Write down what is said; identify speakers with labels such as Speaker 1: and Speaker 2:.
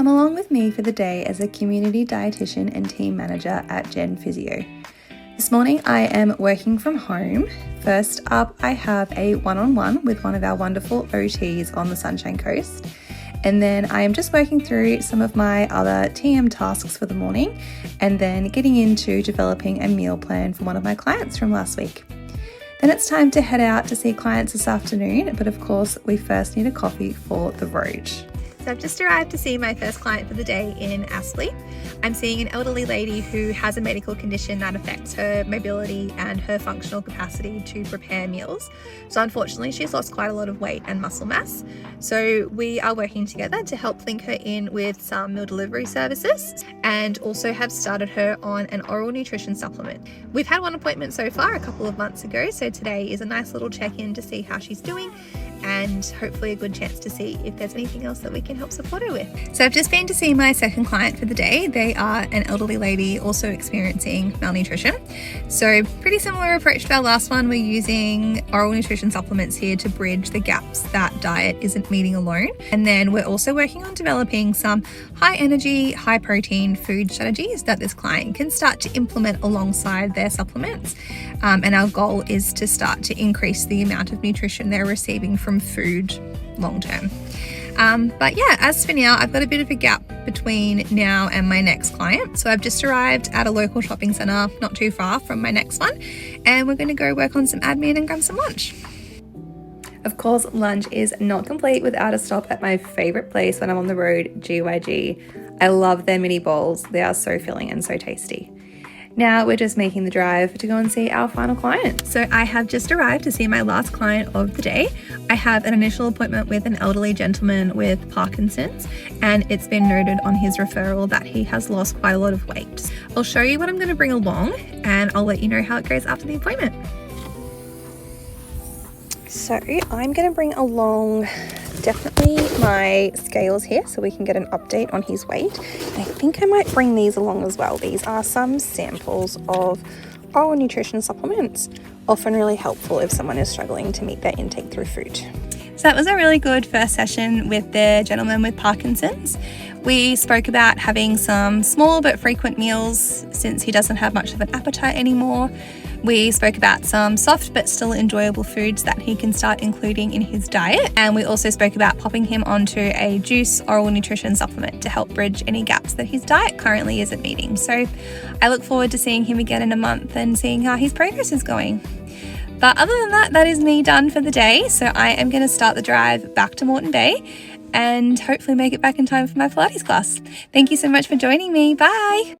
Speaker 1: come along with me for the day as a community dietitian and team manager at Gen Physio. This morning I am working from home. First up, I have a one-on-one with one of our wonderful OTs on the Sunshine Coast. And then I am just working through some of my other TM tasks for the morning and then getting into developing a meal plan for one of my clients from last week. Then it's time to head out to see clients this afternoon, but of course we first need a coffee for the road.
Speaker 2: So I've just arrived to see my first client for the day in Aspley. I'm seeing an elderly lady who has a medical condition that affects her mobility and her functional capacity to prepare meals. So unfortunately, she's lost quite a lot of weight and muscle mass. So we are working together to help link her in with some meal delivery services and also have started her on an oral nutrition supplement. We've had one appointment so far a couple of months ago, so today is a nice little check-in to see how she's doing and hopefully a good chance to see if there's anything else that we can help support her with. So I've just been to see my second client for the day. They are an elderly lady also experiencing malnutrition. So pretty similar approach to our last one. We're using oral nutrition supplements here to bridge the gaps that diet isn't meeting alone. And then we're also working on developing some high energy, high protein food strategies that this client can start to implement alongside their supplements. And our goal is to start to increase the amount of nutrition they're receiving from food long term. But yeah, as for now, I've got a bit of a gap between now and my next client. So I've just arrived at a local shopping centre not too far from my next one, and we're going to go work on some admin and grab some lunch.
Speaker 1: Of course, lunch is not complete without a stop at my favourite place when I'm on the road, GYG. I love their mini bowls. They are so filling and so tasty. Now we're just making the drive to go and see our final client.
Speaker 2: So I have just arrived to see my last client of the day. I have an initial appointment with an elderly gentleman with Parkinson's, and it's been noted on his referral that he has lost quite a lot of weight. I'll show you what I'm going to bring along and I'll let you know how it goes after the appointment.
Speaker 1: So I'm going to bring along definitely my scales here so we can get an update on his weight. And I think I might bring these along as well. These are some samples of oral nutrition supplements, often really helpful if someone is struggling to meet their intake through food.
Speaker 2: So that was a really good first session with the gentleman with Parkinson's. We spoke about having some small but frequent meals since he doesn't have much of an appetite anymore. We spoke about some soft but still enjoyable foods that he can start including in his diet. And we also spoke about popping him onto a juice oral nutrition supplement to help bridge any gaps that his diet currently isn't meeting. So I look forward to seeing him again in a month and seeing how his progress is going. But other than that, that is me done for the day. So I am going to start the drive back to Moreton Bay and hopefully make it back in time for my Pilates class. Thank you so much for joining me. Bye.